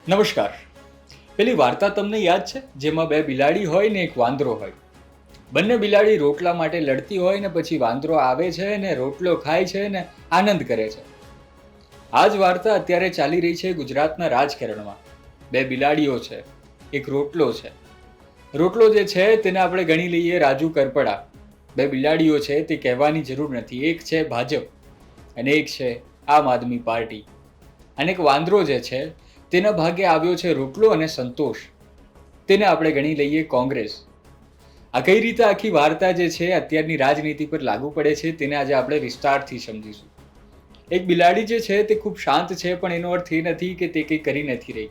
નમસ્કાર. પેલી વાર્તા તમને યાદ છે જેમાં બે બિલાડી હોય ને એક વાંદરો હોય. બંને બિલાડી રોટલા માટે લડતી હોય ને પછી વાંદરો આવે છે ને રોટલો ખાય છે ને આનંદ કરે છે. આ જ વાર્તા અત્યારે ચાલી રહી છે ગુજરાતના રાજકારણમાં. બે બિલાડીઓ છે, એક રોટલો છે. રોટલો જે છે તેને આપણે ગણી લઈએ રાજુ કરપડા. બે બિલાડીઓ છે તે કહેવાની જરૂર નથી. એક છે ભાજપ અને એક છે આમ આદમી પાર્ટી. અને એક વાંદરો જે છે તેના ભાગે આવ્યો છે રોટલો અને સંતોષ. તેને આપણે ગણી લઈએ કોંગ્રેસ. આ કઈ રીતે આખી વાર્તા જે છે અત્યારની રાજનીતિ પર લાગુ પડે છે તેને આજે આપણે વિસ્તારથી સમજીશું. એક બિલાડી જે છે તે ખૂબ શાંત છે, પણ એનો અર્થ એ નથી કે તે કંઈ કરી નથી રહી.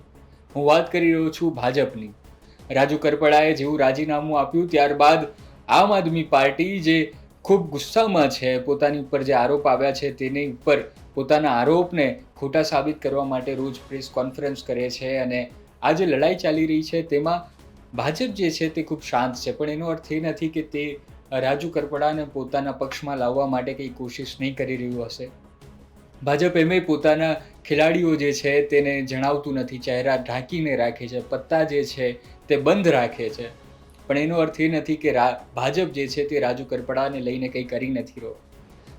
હું વાત કરી રહ્યો છું ભાજપની. રાજુ કરપડાએ જેવું રાજીનામું આપ્યું ત્યારબાદ આમ આદમી પાર્ટી જે ખૂબ ગુસ્સામાં છે, પોતાની ઉપર જે આરોપ આવ્યા છે તેની ઉપર પોતાના આરોપને ખોટા સાબિત કરવા માટે રોજ પ્રેસ કોન્ફરન્સ કરે છે. અને આ જે લડાઈ ચાલી રહી છે તેમાં ભાજપ જે છે તે ખૂબ શાંત છે, પણ એનો અર્થ એ નથી કે તે રાજુ કરપડાને પોતાના પક્ષમાં લાવવા માટે કંઈ કોશિશ નહીં કરી રહ્યું હશે. ભાજપ એમે પોતાના ખેલાડીઓ જે છે તેને જણાવતું નથી, ચહેરા ઢાંકીને રાખે છે, પત્તા જે છે તે બંધ રાખે છે. પણ એનો અર્થ એ નથી કે ભાજપ જે છે તે રાજુ કરપડાને લઈને કંઈ કરી નથી રહ્યો.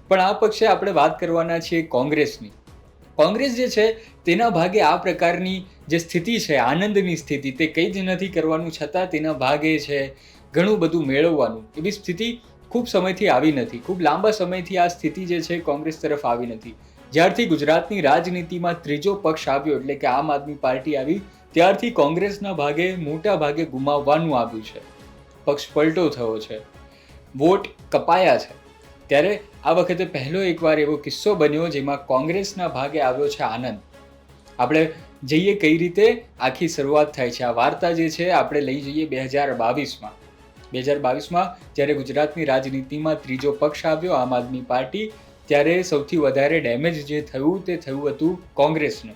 પણ આ પક્ષે આપણે વાત કરવાના છીએ કોંગ્રેસની. કોંગ્રેસ જે છે તેના ભાગે આ પ્રકારની જે સ્થિતિ છે, આનંદની સ્થિતિ, તે કંઈ જ નથી કરવાનું છતાં તેના ભાગે છે ઘણું બધું મેળવવાનું, એવી સ્થિતિ ખૂબ સમયથી આવી નથી. ખૂબ લાંબા સમયથી આ સ્થિતિ જે છે કોંગ્રેસ તરફ આવી નથી. જ્યારથી ગુજરાતની રાજનીતિમાં ત્રીજો પક્ષ આવ્યો એટલે કે આમ આદમી પાર્ટી આવી, ત્યારથી કોંગ્રેસના ભાગે મોટા ભાગે ગુમાવવાનું આવ્યું છે. પક્ષ પલટો થયો છે, વોટ કપાયા છે. ત્યારે આ વખતે પહેલો એકવાર એવો કિસ્સો બન્યો જેમાં કોંગ્રેસના ભાગે આવ્યો છે આનંદ. આપણે જઈએ કઈ રીતે આખી શરૂઆત થાય છે. આ વાર્તા જે છે આપણે લઈ જઈએ 2022માં. 2022માં જ્યારે ગુજરાતની રાજનીતિમાં ત્રીજો પક્ષ આવ્યો આમ આદમી પાર્ટી, ત્યારે સૌથી વધારે ડેમેજ જે થયું તે થયું હતું કોંગ્રેસને.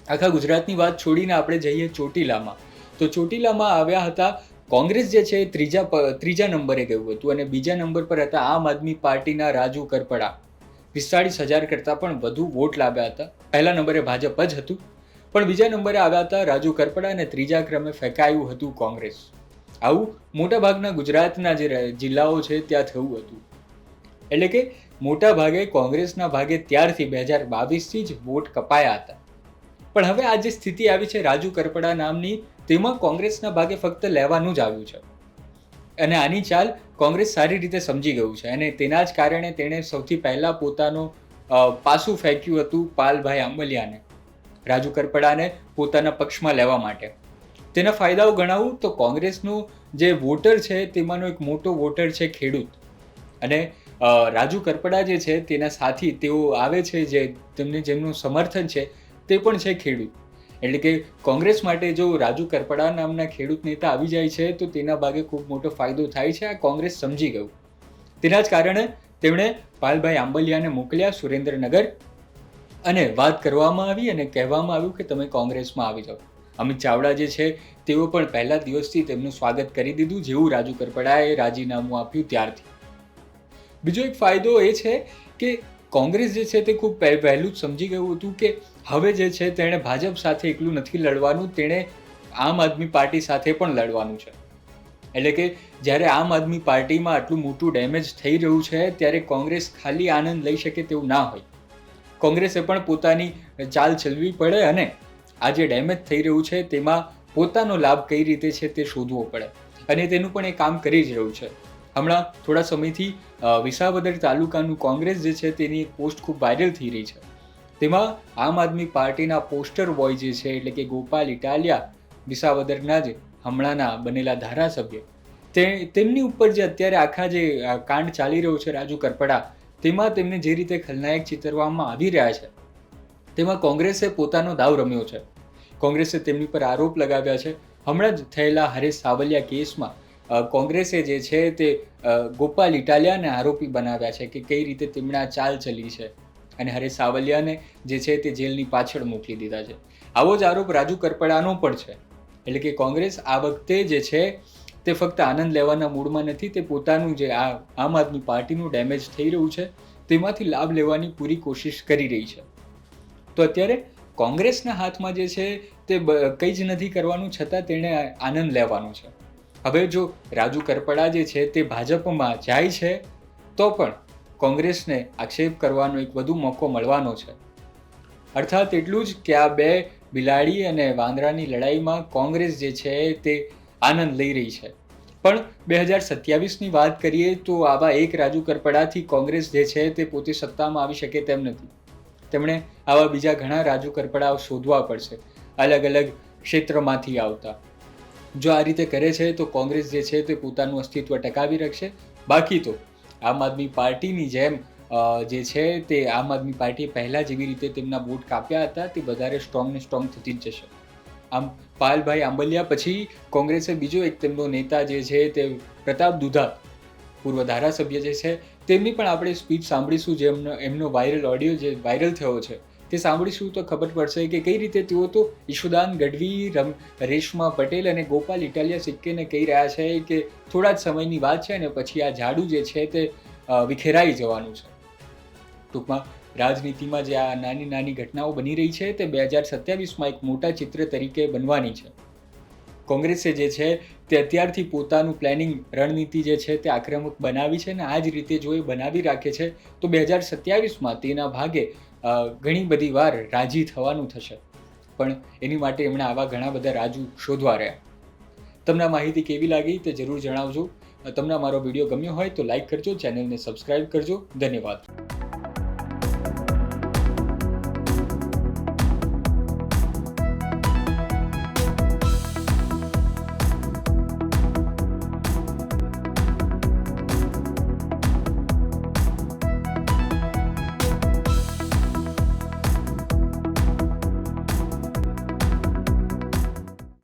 આખા ગુજરાતની વાત છોડીને આપણે જઈએ ચોટીલામાં. તો ચોટીલામાં આવ્યા હતા કોંગ્રેસ જે છે ત્રીજા નંબરે ગયું હતું અને બીજા નંબર પર હતા આમ આદમી પાર્ટીના રાજુ કરપડા. 45,000 કરતાં પણ વધુ વોટ લાવ્યા હતા. પહેલા નંબરે ભાજપ જ હતું, પણ બીજા નંબરે આવ્યા હતા રાજુ કરપડા અને ત્રીજા ક્રમે ફેંકાયું હતું કોંગ્રેસ. આવું મોટાભાગના ગુજરાતના જે જિલ્લાઓ છે ત્યાં થયું હતું. એટલે કે મોટા ભાગે કોંગ્રેસના ભાગે ત્યારથી 2022થી જ વોટ કપાયા હતા. પણ હવે આ જે સ્થિતિ આવી છે રાજુ કરપડા નામની, તેમાં કોંગ્રેસના ભાગે ફક્ત લેવાનું જ આવ્યું છે. અને આની ચાલ કોંગ્રેસ સારી રીતે સમજી ગયું છે અને તેના જ કારણે તેણે સૌથી પહેલાં પોતાનું પાસું ફેંક્યું હતું પાલભાઈ આંબલિયાને, રાજુ કરપડાને પોતાના પક્ષમાં લેવા માટે. તેના ફાયદાઓ ગણાવું તો કોંગ્રેસનું જે વોટર છે તેમાંનો એક મોટો વોટર છે ખેડૂત. અને રાજુ કરપડા જે છે તેના સાથી તેઓ આવે છે, જે તેમને જેમનું સમર્થન છે તે પણ છે ખેડૂત. એટલે કે કોંગ્રેસ માટે જો રાજુ કરપડા નામના ખેડૂત નેતા આવી જાય છે તો તેના ભાગે ખૂબ મોટો ફાયદો થાય છે. આ કોંગ્રેસ સમજી ગયું. તેના જ કારણે તેમણે પાલભાઈ આંબલિયાને મોકલ્યા સુરેન્દ્રનગર અને વાત કરવામાં આવી અને કહેવામાં આવ્યું કે તમે કોંગ્રેસમાં આવી જાઓ. અમિત ચાવડા જે છે તેઓ પણ પહેલા દિવસથી તેમનું સ્વાગત કરી દીધું જેવું રાજુ કરપડાએ રાજીનામું આપ્યું ત્યારથી. બીજો એક ફાયદો એ છે કે કોંગ્રેસ જે છે તે ખૂબ પહેલું જ સમજી ગયું હતું કે હવે જે છે તેણે ભાજપ સાથે એકલું નથી લડવાનું, તેણે આમ આદમી પાર્ટી સાથે પણ લડવાનું છે. એટલે કે જ્યારે આમ આદમી પાર્ટીમાં આટલું મોટું ડેમેજ થઈ રહ્યું છે ત્યારે કોંગ્રેસ ખાલી આનંદ લઈ શકે તેવું ના હોય. કોંગ્રેસે પણ પોતાની ચાલ ચલવી પડે અને આ જે ડેમેજ થઈ રહ્યું છે તેમાં પોતાનો લાભ કઈ રીતે છે તે શોધવો પડે અને તેનું પણ એ કામ કરી જ રહ્યું છે. હમણાં થોડા સમયથી વિસાવદર તાલુકાનું કોંગ્રેસ જે છે તેની એક પોસ્ટ ખૂબ વાયરલ થઈ રહી છે. તેમાં આમ આદમી પાર્ટીના પોસ્ટર બોય જે છે એટલે કે ગોપાલ ઇટાલિયા, વિસાવદરના જ હમણાંના બનેલા ધારાસભ્ય, તેમની ઉપર જે અત્યારે આખા જે કાંડ ચાલી રહ્યો છે રાજુ કરપડા, તેમાં તેમને જે રીતે ખલનાયક ચિતરવામાં આવી રહ્યા છે તેમાં કોંગ્રેસે પોતાનો દાવ રમ્યો છે. કોંગ્રેસે તેમની પર આરોપ લગાવ્યા છે. હમણાં જ થયેલા હરેશ સાવલિયા કેસમાં કોંગ્રેસે જે છે તે ગોપાલ ઇટાલિયાને આરોપી બનાવ્યા છે કે કઈ રીતે તેમણે આ ચાલ ચલી છે અને હરેશ સાવલિયાને જે છે તે જેલની પાછળ મોકલી દીધા છે. આવો જ આરોપ રાજુ કરપડાનો પણ છે. એટલે કે કોંગ્રેસ આ વખતે જે છે તે ફક્ત આનંદ લેવાના મૂડમાં નથી, તે પોતાનું જે આમ આદમી પાર્ટીનું ડેમેજ થઈ રહ્યું છે તેમાંથી લાભ લેવાની પૂરી કોશિશ કરી રહી છે. તો અત્યારે કોંગ્રેસના હાથમાં જે છે તે કંઈ જ નથી કરવાનું, છતાં તેણે આનંદ લેવાનો છે. હવે જો રાજુ કરપડા જે છે તે ભાજપમાં જાય છે તો પણ કોંગ્રેસને આક્ષેપ કરવાનો એક વધુ મોકો મળવાનો છે. અર્થાત એટલું જ કે આ બે બિલાડી અને વાંદરાની લડાઈમાં કોંગ્રેસ જે છે તે આનંદ લઈ રહી છે. પણ 2027ની વાત કરીએ તો આવા એક રાજુ કરપડાથી કોંગ્રેસ જે છે તે પોતે સત્તામાં આવી શકે તેમ નથી. તેમણે આવા બીજા ઘણા રાજુ કરપડાઓ શોધવા પડશે, અલગ અલગ ક્ષેત્રમાંથી આવતા. જો આ રીતે કરે છે તો કોંગ્રેસ જે છે તે પોતાનું અસ્તિત્વ ટકાવી રાખશે. બાકી તો આમ આદમી પાર્ટીની જેમ જે છે તે આમ આદમી પાર્ટીએ પહેલાં જેવી રીતે તેમના બૂટ કાપ્યા હતા તે વધારે સ્ટ્રોંગ ને સ્ટ્રોંગ થતી જ જશે. આમ પાયલભાઈ આંબલિયા પછી કોંગ્રેસે બીજો એક તેમનો નેતા જે છે તે પ્રતાપ દુધા, પૂર્વ ધારાસભ્ય જે છે, તેમની પણ આપણે સ્પીચ સાંભળીશું. જે એમનો વાયરલ ઓડિયો જે વાયરલ થયો છે તે સાંભળીશું તો ખબર પડશે કે કઈ રીતે તેઓ તો ઈશુદાન ગઢવી, રેશમા પટેલ અને ગોપાલ ઇટાલિયા સિક્કેને કહી રહ્યા છે કે થોડા જ સમયની વાત છે અને પછી આ ઝાડુ જે છે તે વિખેરાઈ જવાનું છે. ટૂંકમાં રાજનીતિમાં જે આ નાની નાની ઘટનાઓ બની રહી છે તે 2027માં એક મોટા ચિત્ર તરીકે બનવાની છે. કોંગ્રેસે જે છે તે અત્યારથી પોતાનું પ્લાનિંગ, રણનીતિ જે છે તે આક્રમક બનાવી છે અને આ જ રીતે જો એ બનાવી રાખે છે તો 2027માં તેના ભાગે ઘણી બધી વાર રાજી થવાનું થશે. પણ એની માટે એમણે આવા ઘણા બધા રાજુ શોધવા રહ્યા. તમને આ માહિતી કેવી લાગી તે જરૂર જણાવજો. તમને મારો વિડીયો ગમ્યો હોય તો લાઈક કરજો, ચેનલને સબસ્ક્રાઈબ કરજો. ધન્યવાદ.